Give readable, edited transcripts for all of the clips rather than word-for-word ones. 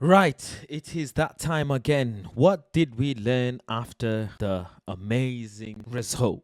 Right, it is that time again. What did we learn after the amazing result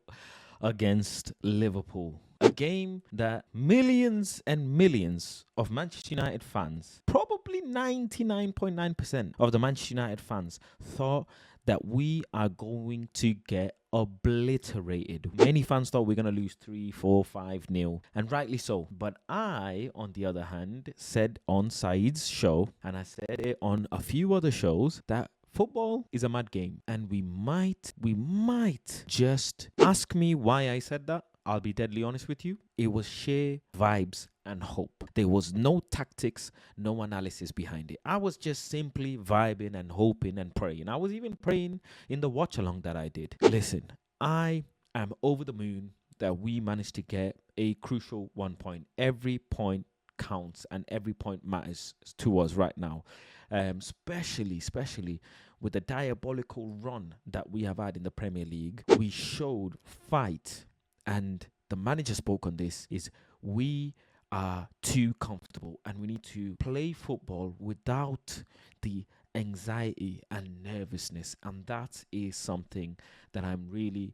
against Liverpool? A game that millions and millions of Manchester United fans, probably 99.9% of the Manchester United fans, thought that we are going to get obliterated. Many fans thought we are going to lose 3, 4, 5-0, and rightly so. But I, on the other hand, said on Saeed's show, and I said it on a few other shows, that football is a mad game, and we might just ask me why I said that. I'll be deadly honest with you. It was sheer vibes and hope. There was no tactics, no analysis behind it. I was just simply vibing and hoping and praying. I was even praying in the watch along that I did. Listen, I am over the moon that we managed to get a crucial 1 point. Every point counts and every point matters to us right now. Especially with the diabolical run that we have had in the Premier League. We showed fight, and the manager spoke on this, is we are too comfortable and we need to play football without the anxiety and nervousness, and that is something that I'm really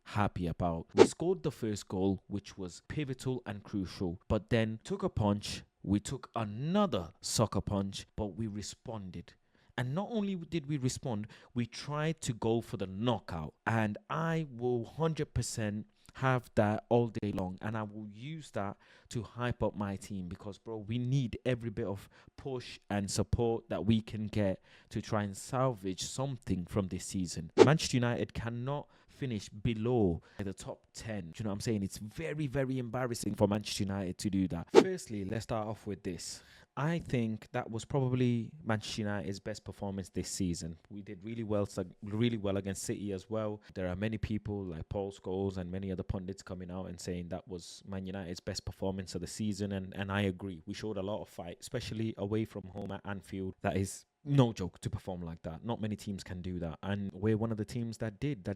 happy about. We scored the first goal, which was pivotal and crucial, but then took a punch. We took another sucker punch, but we responded. And not only did we respond, we tried to go for the knockout. And I will 100% have that all day long, and I will use that to hype up my team, because bro, we need every bit of push and support that we can get to try and salvage something from this season. Manchester United cannot finish below the top 10. Do you know what I'm saying? It's very embarrassing for Manchester United to do that. Firstly, let's start off with this. I think that was probably Manchester United's best performance this season. We did really well against City as well. There are many people like Paul Scholes and many other pundits coming out and saying that was Man United's best performance of the season, and I agree. We showed a lot of fight, especially away from home at Anfield. That is no joke to perform like that. Not many teams can do that, and we're one of the teams that did,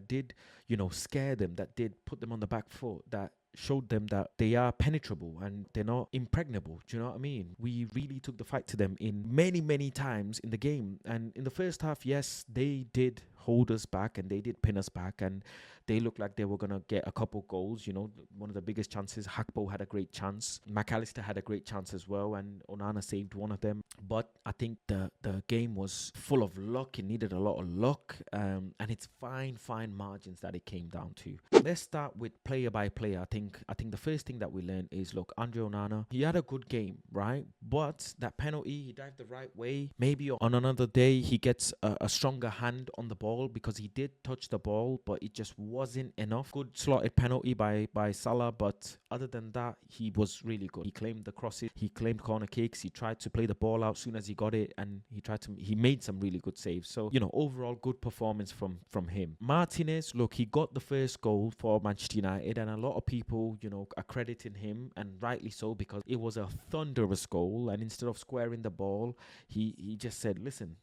scare them, that did put them on the back foot, that showed them that they are penetrable and they're not impregnable. Do you know what I mean? We really took the fight to them in many times in the game. And in the first half, yes, they did hold us back and they did pin us back, and they looked like they were going to get a couple goals. One of the biggest chances, Hakpo had a great chance. McAllister had a great chance as well, and Onana saved one of them. But I think the game was full of luck. It needed a lot of luck, and it's fine margins that it came down to. Let's start with player by player. I think the first thing that we learned is, look, Andre Onana, he had a good game, right? But that penalty, he dived the right way. Maybe on another day, he gets a stronger hand on the ball, because he did touch the ball, but it just wasn't enough. Good slotted penalty by Salah, but other than that, he was really good. He claimed the crosses, he claimed corner kicks, he tried to play the ball out soon as he got it, and he made some really good saves. So, overall good performance from him. Martinez, look, he got the first goal for Manchester United, and a lot of people, are crediting him, and rightly so, because it was a thunderous goal, and instead of squaring the ball, he just said, listen,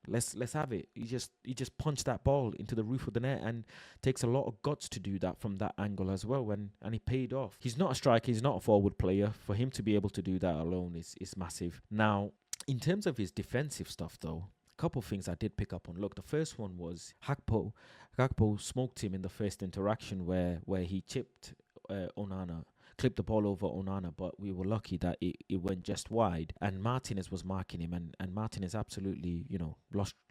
let's have it. He just punched that ball into the roof of the net, and takes a lot of guts to do that from that angle as well, and he paid off. He's not a striker, he's not a forward player. For him to be able to do that alone is massive. Now, in terms of his defensive stuff though, a couple of things I did pick up on. Look, the first one was Gakpo smoked him in the first interaction where he chipped Onana, clipped the ball over Onana, but we were lucky that it went just wide, and Martinez was marking him, and Martinez absolutely,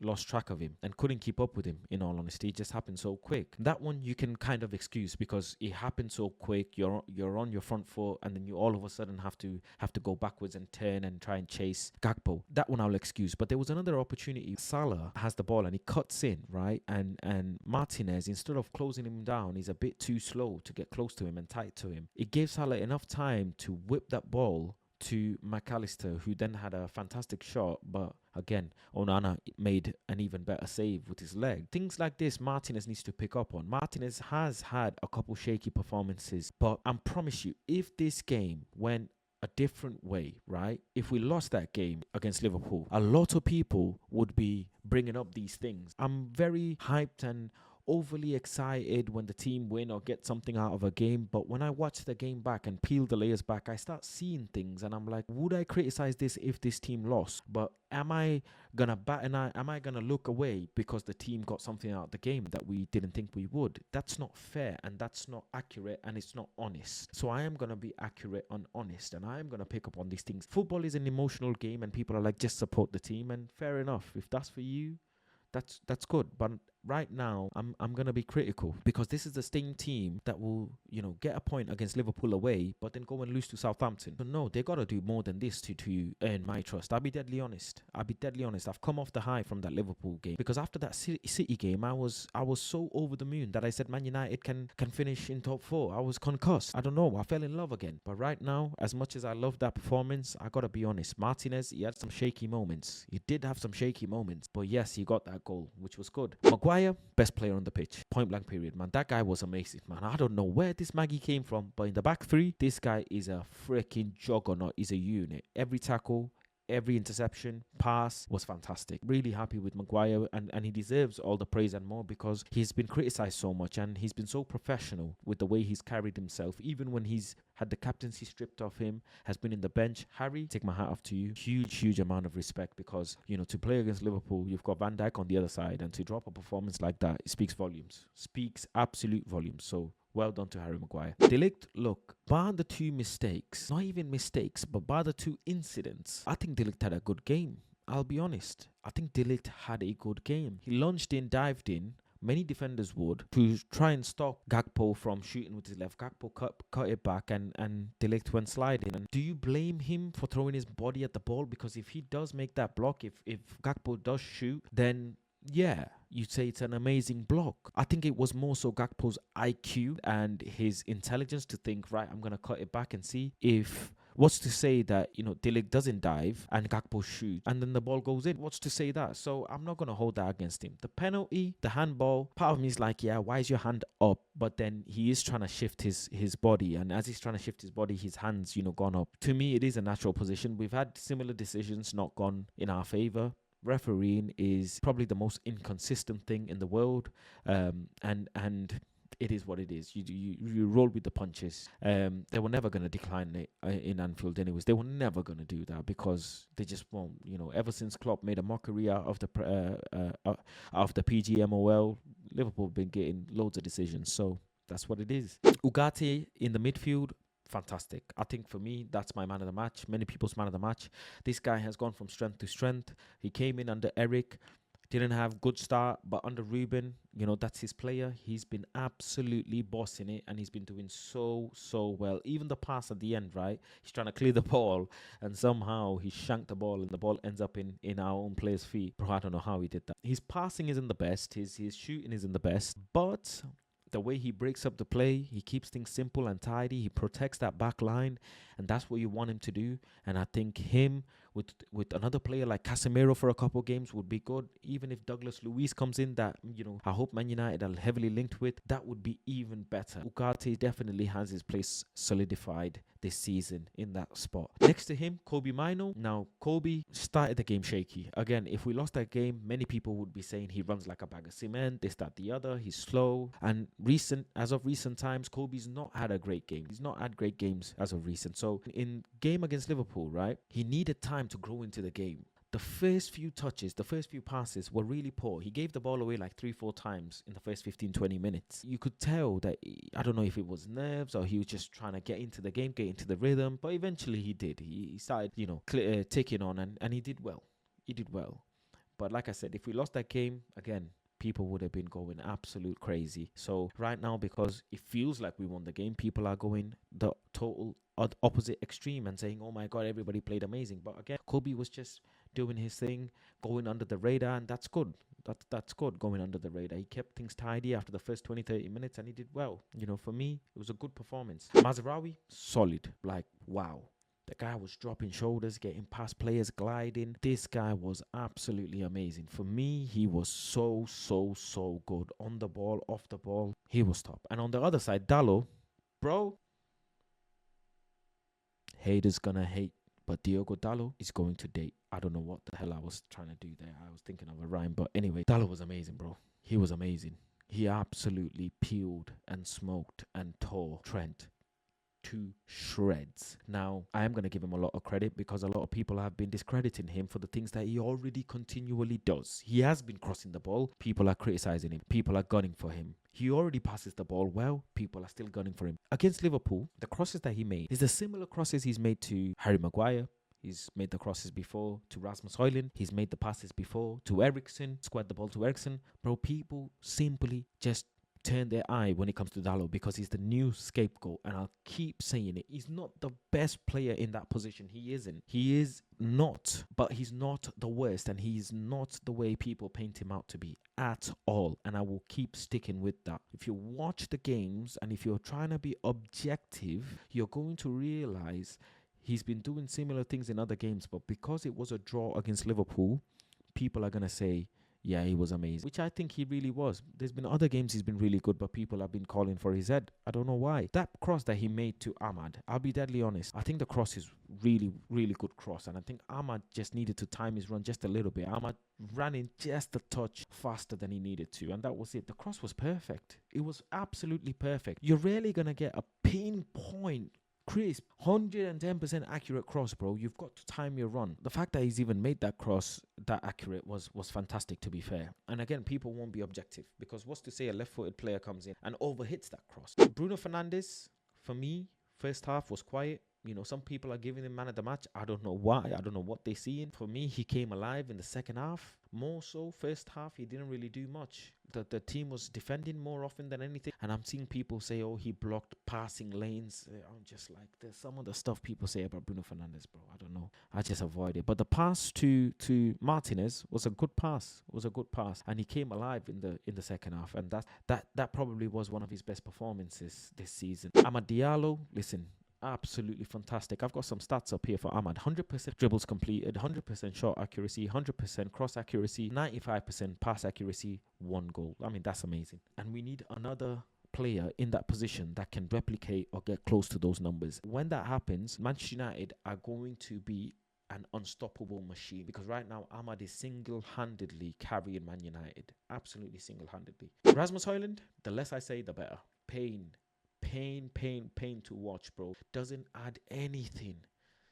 lost track of him and couldn't keep up with him. In all honesty, it just happened so quick. That one you can kind of excuse, because it happened so quick. You're on your front foot, and then you all of a sudden have to go backwards and turn and try and chase Gakpo. That one I'll excuse. But there was another opportunity. Salah has the ball and he cuts in, right, and Martinez, instead of closing him down, he's a bit too slow to get close to him and tight to him. It gives Salah enough time to whip that ball to McAllister, who then had a fantastic shot, but again, Onana made an even better save with his leg. Things like this, Martinez needs to pick up on. Martinez has had a couple shaky performances, but I promise you, if this game went a different way, right? If we lost that game against Liverpool, a lot of people would be bringing up these things. I'm very hyped and overly excited when the team win or get something out of a game. But when I watch the game back and peel the layers back, I start seeing things and I'm like, would I criticize this if this team lost? But am I gonna bat an eye? Am I gonna look away because the team got something out of the game that we didn't think we would? That's not fair, and that's not accurate, and it's not honest. So I am gonna be accurate and honest, and I am gonna pick up on these things. Football is an emotional game, and people are like, just support the team, and fair enough. If that's for you, that's good. But right now, I'm gonna be critical because this is the same team that will, get a point against Liverpool away, but then go and lose to Southampton. So no, they gotta do more than this to earn my trust. I'll be deadly honest. I've come off the high from that Liverpool game because after that City game, I was so over the moon that I said Man United can finish in top 4. I was concussed. I don't know. I fell in love again. But right now, as much as I love that performance, I gotta be honest. Martinez, he had some shaky moments. He did have some shaky moments, but yes, he got that goal, which was good. Maguire, best player on the pitch. Point blank period, man. That guy was amazing, man. I don't know where this Maggie came from, but in the back three, this guy is a freaking juggernaut. He's a unit. Every tackle, every interception, pass was fantastic. Really happy with Maguire, and he deserves all the praise and more because he's been criticized so much and he's been so professional with the way he's carried himself, even when he's had the captaincy stripped off him, has been in the bench. Harry, take my hat off to you. Huge amount of respect because, to play against Liverpool, you've got Van Dijk on the other side, and to drop a performance like that, it speaks volumes. Speaks absolute volumes. So well done to Harry Maguire. De Ligt, look, bar the 2 mistakes, not even mistakes, but bar the 2 incidents, I think De Ligt had a good game. I'll be honest. I think De Ligt had a good game. He lunged in, dived in, many defenders would, to try and stop Gakpo from shooting with his left. Gakpo cut it back and De Ligt went sliding. And do you blame him for throwing his body at the ball? Because if he does make that block, if Gakpo does shoot, then yeah, you'd say it's an amazing block. I think it was more so Gakpo's IQ and his intelligence to think, right, I'm going to cut it back and see if... What's to say that, De Ligt doesn't dive and Gakpo shoots and then the ball goes in? What's to say that? So I'm not going to hold that against him. The penalty, the handball, part of me is like, yeah, why is your hand up? But then he is trying to shift his body. And as he's trying to shift his body, his hand's, gone up. To me, it is a natural position. We've had similar decisions not gone in our favor. Refereeing is probably the most inconsistent thing in the world. And it is what it is. You roll with the punches. They were never going to decline it in Anfield anyways. They were never going to do that because they just won't. Ever since Klopp made a mockery out of the PGMOL, Liverpool have been getting loads of decisions. So that's what it is. Ugarte in the midfield, fantastic. I think for me, that's my man of the match. Many people's man of the match. This guy has gone from strength to strength. He came in under Eric. Didn't have good start, but under Ruben, that's his player. He's been absolutely bossing it, and he's been doing so well. Even the pass at the end, right? He's trying to clear the ball, and somehow he shanked the ball, and the ball ends up in our own player's feet. Bro, I don't know how he did that. His passing isn't the best. His shooting isn't the best, but the way he breaks up the play, he keeps things simple and tidy. He protects that back line, and that's what you want him to do. And I think him with another player like Casemiro for a couple of games would be good. Even if Douglas Luiz comes in, that I hope Man United are heavily linked with, that would be even better. Ugarte definitely has his place solidified this season in that spot. Next to him, Kobe Mino. Now, Kobe started the game shaky. Again, if we lost that game, many people would be saying he runs like a bag of cement, this, that, the other, he's slow. And as of recent times, Kobe's not had a great game. He's not had great games as of recent. So in game against Liverpool, right, he needed time to grow into the game. The first few touches, the first few passes were really poor. He gave the ball away like 3-4 times in the first 15-20 minutes. You could tell that, I don't know if it was nerves or he was just trying to get into the game, get into the rhythm, but eventually he did. He started, ticking on and he did well. He did well. But like I said, if we lost that game, again, people would have been going absolute crazy. So right now, because it feels like we won the game, people are going the total opposite extreme and saying, oh my God, everybody played amazing. But again, Kobe was just doing his thing, going under the radar, and that's good. That's good, going under the radar. He kept things tidy after the first 20-30 minutes, and he did well. For me, it was a good performance. Mazraoui, solid. Like, wow. The guy was dropping shoulders, getting past players, gliding. This guy was absolutely amazing. For me, he was so good. On the ball, off the ball. He was top. And on the other side, Dalot, bro, haters gonna hate. But Diogo Dalot is going to date. I don't know what the hell I was trying to do there. I was thinking of a rhyme. But anyway, Dalot was amazing, bro. He was amazing. He absolutely peeled and smoked and tore Trent to shreds. Now, I am going to give him a lot of credit because a lot of people have been discrediting him for the things that he already continually does. He has been crossing the ball. People are criticizing him. People are gunning for him. He already passes the ball well. People are still gunning for him. Against Liverpool, the crosses that he made is the similar crosses he's made to Harry Maguire. He's made the crosses before to Rasmus Højlund. He's made the passes before to Eriksen, squared the ball to Eriksen. Bro, people simply just turn their eye when it comes to Dalot because he's the new scapegoat, and I'll keep saying it. He's not the best player in that position. He isn't. He is not, but he's not the worst, and he's not the way people paint him out to be at all, and I will keep sticking with that. If you watch the games and if you're trying to be objective, you're going to realize he's been doing similar things in other games, but because it was a draw against Liverpool, people are going to say, yeah, he was amazing, which I think he really was. There's been other games he's been really good, but people have been calling for his head. I don't know why. That cross that he made to Ahmad, I'll be deadly honest, I think the cross is really, really good cross, and I think Ahmad just needed to time his run just a little bit. Ahmad ran in just a touch faster than he needed to, and that was it. The cross was perfect. It was absolutely perfect. You're rarely going to get a pinpoint crisp, 110% accurate cross, bro. You've got to time your run. The fact that he's even made that cross that accurate was fantastic, to be fair. And again, people won't be objective because what's to say a left-footed player comes in and overhits that cross? Bruno Fernandes, for me, first half was quiet. You know, some people are giving him man of the match. I don't know why. I don't know what they see in. For me, he came alive in the second half. More so, first half, he didn't really do much. The team was defending more often than anything. And I'm seeing people say, oh, he blocked passing lanes. I'm just like, there's some of the stuff people say about Bruno Fernandes, bro. I don't know. I just avoid it. But the pass to Martinez was a good pass. It was a good pass. And he came alive in the second half. And that probably was one of his best performances this season. Amad Diallo, listen, absolutely fantastic. I've got some stats up here for Ahmad. 100% dribbles completed, 100% shot accuracy, 100% cross accuracy, 95% pass accuracy, 1 goal. I mean, that's amazing. And we need another player in that position that can replicate or get close to those numbers. When that happens, Manchester United are going to be an unstoppable machine because right now Ahmad is single-handedly carrying Man United. Absolutely single-handedly. Rasmus Højlund, the less I say, the better. Pain to watch, bro. Doesn't add anything.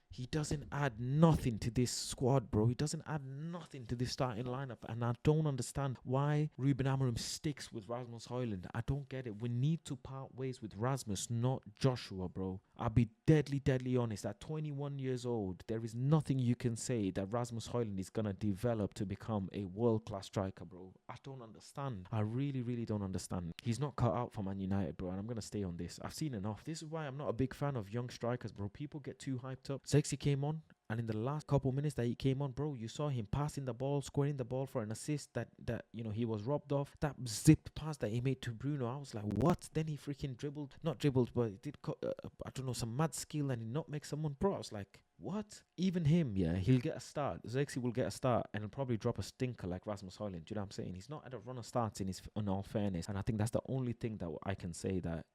He doesn't add nothing to this squad, bro. He doesn't add nothing to this starting lineup. And I don't understand why Ruben Amorim sticks with Rasmus Højlund. I don't get it. We need to part ways with Rasmus, not Joshua, bro. I'll be deadly honest. At 21 years old, there is nothing you can say that Rasmus Højlund is going to develop to become a world-class striker, bro. I don't understand. I really don't understand. He's not cut out for Man United, bro. And I'm going to stay on this. I've seen enough. This is why I'm not a big fan of young strikers, bro. People get too hyped up. Zexi came on, and in the last couple minutes that he came on, bro, you saw him passing the ball, squaring the ball for an assist that you know he was robbed off. That zipped pass that he made to Bruno, I was like, what? Then he freaking not dribbled, but he did I don't know, some mad skill, and he not make someone, bro. I was like, what? Even him, yeah, he'll get a start. Zexi will get a start, and he'll probably drop a stinker like Rasmus Højlund. Do you know what I'm saying? He's not at a run of starts in all fairness, and I think that's the only thing that I can say that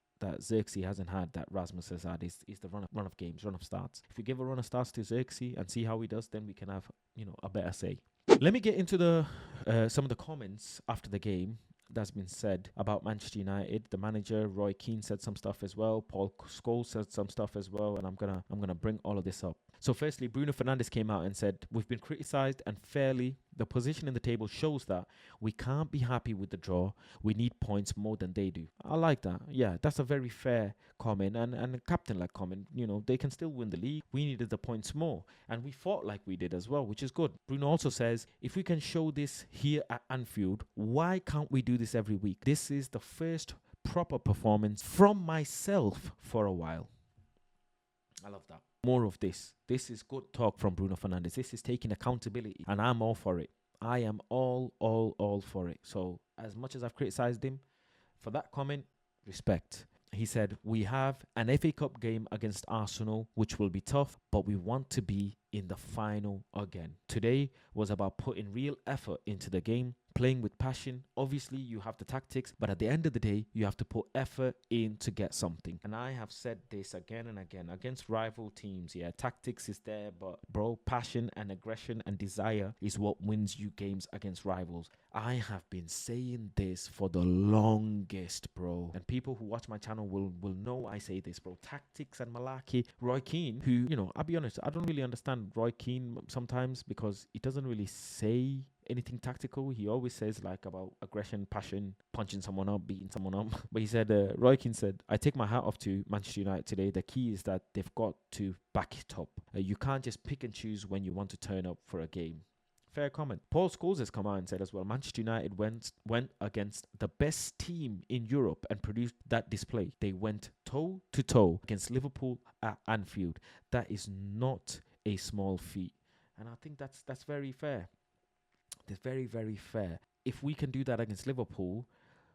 Xerxes hasn't had that Rasmus has had is the run of games, run of starts. If we give a run of starts to Xerxes and see how he does, then we can have, you know, a better say. Let me get into the some of the comments after the game that's been said about Manchester United. The manager Roy Keane said some stuff as well. Paul Scholes said some stuff as well, and I'm gonna bring all of this up. So firstly, Bruno Fernandes came out and said, we've been criticised and fairly. The position in the table shows that we can't be happy with the draw. We need points more than they do. I like that. Yeah, that's a very fair comment and a captain-like comment. You know, they can still win the league. We needed the points more. And we fought like we did as well, which is good. Bruno also says, if we can show this here at Anfield, why can't we do this every week? This is the first proper performance from myself for a while. I love that. More of this. This is good talk from Bruno Fernandes. This is taking accountability, and I'm all for it. I am all for it. So as much as I've criticized him for that comment, respect. He said, we have an FA Cup game against Arsenal, which will be tough, but we want to be in the final again. Today was about putting real effort into the game playing with passion. Obviously, you have the tactics, but at the end of the day, you have to put effort in to get something. And I have said this again and again against rival teams. Yeah, tactics is there, but bro, passion and aggression and desire is what wins you games against rivals. I have been saying this for the longest, bro. And people who watch my channel will know I say this, bro. Tactics and malarkey. Roy Keane, who, you know, I'll be honest, I don't really understand Roy Keane sometimes because he doesn't really say anything tactical. He always says like about aggression, passion, punching someone up, beating someone up. But he said, Roy Keane said, I take my hat off to Manchester United today. The key is that they've got to back it up. You can't just pick and choose when you want to turn up for a game. Fair comment. Paul Scholes has come out and said as well, Manchester United went against the best team in Europe and produced that display. They went toe to toe against Liverpool at Anfield. That is not a small feat. And I think that's very fair. It's very, very fair. If we can do that against Liverpool,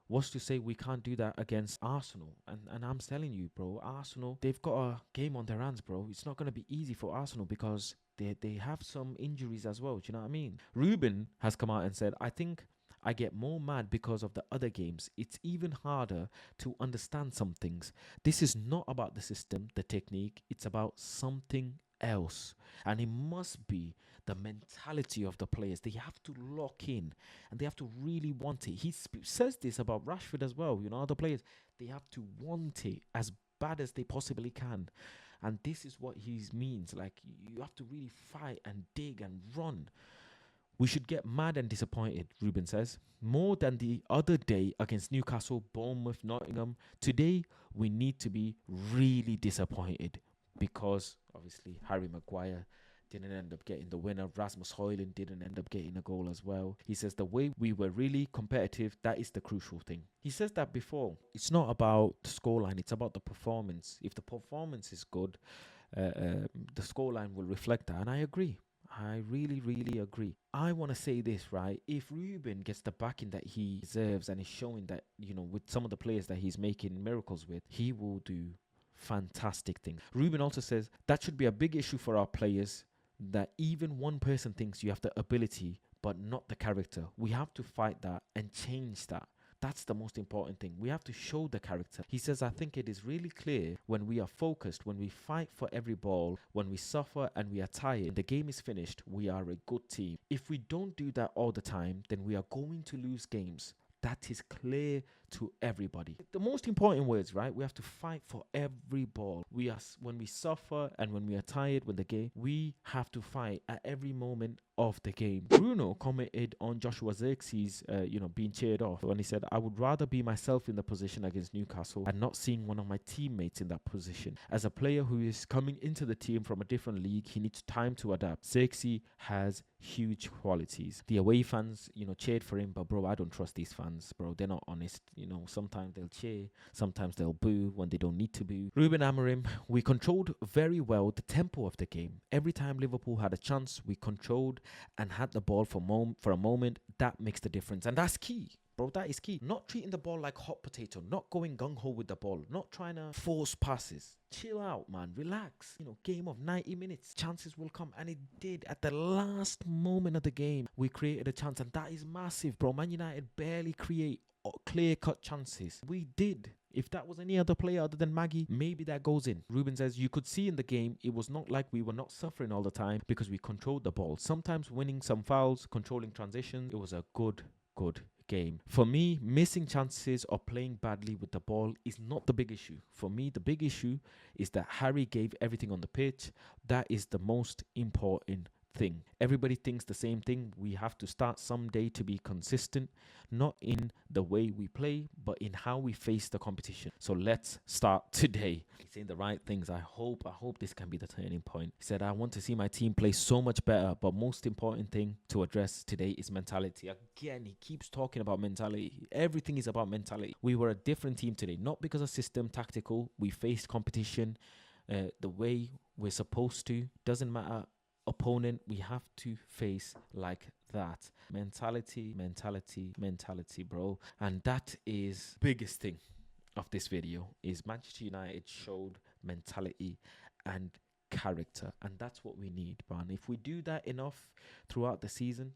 what's to say we can't do that against Arsenal? And I'm telling you, bro, Arsenal, they've got a game on their hands, bro. It's not going to be easy for Arsenal because they have some injuries as well. Do you know what I mean? Ruben has come out and said, I think I get more mad because of the other games. It's even harder to understand some things. This is not about the system, the technique. It's about something else. And it must be the mentality of the players. They have to lock in and they have to really want it. He says this about Rashford as well. You know, other players, they have to want it as bad as they possibly can. And this is what he means. Like, you have to really fight and dig and run. We should get mad and disappointed, Ruben says. More than the other day against Newcastle, Bournemouth, Nottingham. Today, we need to be really disappointed because, obviously, Harry Maguire didn't end up getting the winner. Rasmus Højlund didn't end up getting a goal as well. He says the way we were really competitive, that is the crucial thing. He says that before. It's not about the scoreline, it's about the performance. If the performance is good, the scoreline will reflect that. And I agree. I really, really agree. I want to say this, right? If Ruben gets the backing that he deserves and is showing that, you know, with some of the players that he's making miracles with, he will do fantastic things. Ruben also says that should be a big issue for our players, that even one person thinks you have the ability but not the character. We have to fight that and change that. That's the most important thing. We have to show the character. He says, I think it is really clear when we are focused, when we fight for every ball, when we suffer and we are tired, the game is finished, we are a good team. If we don't do that all the time, then we are going to lose games. That is clear to everybody. The most important words, right? We have to fight for every ball. When we suffer and when we are tired with the game, we have to fight at every moment of the game. Bruno commented on Joshua Zirkzee, being cheered off, when he said, I would rather be myself in the position against Newcastle and not seeing one of my teammates in that position. As a player who is coming into the team from a different league, he needs time to adapt. Zirkzee has huge qualities. The away fans, cheered for him, but bro, I don't trust these fans, bro. They're not honest. Sometimes they'll cheer, sometimes they'll boo when they don't need to boo. Ruben Amorim, we controlled very well the tempo of the game. Every time Liverpool had a chance, we controlled and had the ball for a moment. That makes the difference, and that's key. Bro, that is key. Not treating the ball like hot potato, not going gung-ho with the ball, not trying to force passes. Chill out, man. Relax. Game of 90 minutes. Chances will come. And it did. At the last moment of the game, we created a chance. And that is massive, bro. Man United barely create clear-cut chances. We did. If that was any other player other than Maggie, maybe that goes in. Ruben says, you could see in the game, it was not like we were not suffering all the time because we controlled the ball. Sometimes winning some fouls, controlling transitions. It was a good game. For me, missing chances or playing badly with the ball is not the big issue. For me, the big issue is that Harry gave everything on the pitch. That is the most important thing. Everybody thinks the same thing. We have to start someday to be consistent, not in the way we play, but in how we face the competition. So let's start today. He's saying the right things. I hope this can be the turning point. He said, I want to see my team play so much better, but most important thing to address today is mentality. Again, he keeps talking about mentality. Everything is about mentality. We were a different team today, not because of system, tactical. We faced competition the way we're supposed to. Doesn't matter opponent, we have to face like that. Mentality, bro. And that is biggest thing of this video is Manchester United showed mentality and character, and that's what we need, man. If we do that enough throughout the season,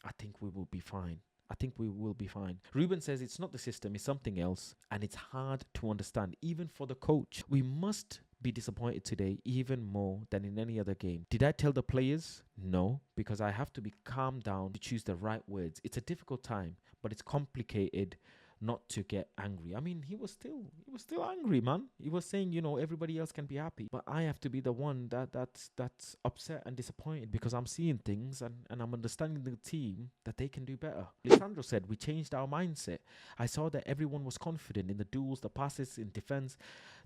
I think we will be fine. I think we will be fine. Ruben says it's not the system, it's something else, and it's hard to understand, even for the coach. We must be disappointed today even more than in any other game. Did I tell the players? No, because I have to be calm down to choose the right words. It's a difficult time, but it's complicated not to get angry. I mean, he was still angry, man. He was saying, you know, everybody else can be happy, but I have to be the one that's upset and disappointed because I'm seeing things and I'm understanding the team that they can do better. Lisandro said we changed our mindset. I saw that everyone was confident in the duels, the passes, in defense.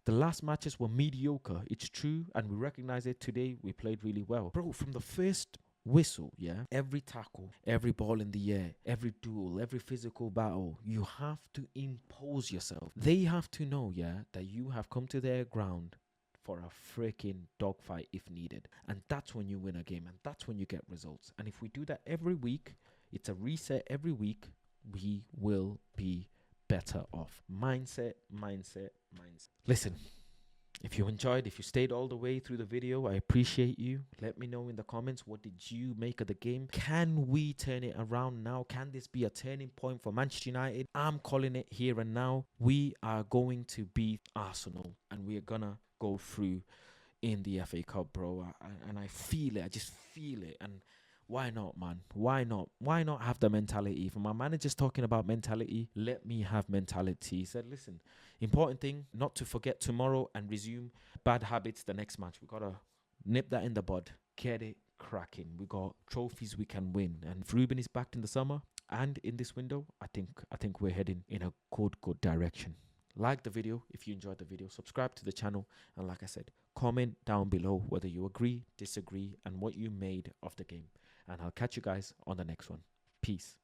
The last matches were mediocre. It's true, and we recognize it. Today we played really well, bro. From the first whistle, yeah, every tackle, every ball in the air, every duel, every physical battle, you have to impose yourself. They have to know, yeah, that you have come to their ground for a freaking dogfight if needed. And that's when you win a game, and that's when you get results. And if we do that every week, it's a reset every week, we will be better off. Mindset. Listen, if you enjoyed, if you stayed all the way through the video, I appreciate you. Let me know in the comments, what did you make of the game? Can we turn it around now? Can this be a turning point for Manchester United? I'm calling it here and now. We are going to beat Arsenal, and we are going to go through in the FA Cup, bro. And I feel it. I just feel it. And why not, man? Why not? Why not have the mentality? If my manager's talking about mentality, let me have mentality. He said, listen, important thing, not to forget tomorrow and resume bad habits the next match. We got to nip that in the bud. Get it cracking. We got trophies we can win. And if Ruben is back in the summer and in this window, I think we're heading in a good direction. Like the video if you enjoyed the video. Subscribe to the channel. And like I said, comment down below whether you agree, disagree, and what you made of the game. And I'll catch you guys on the next one. Peace.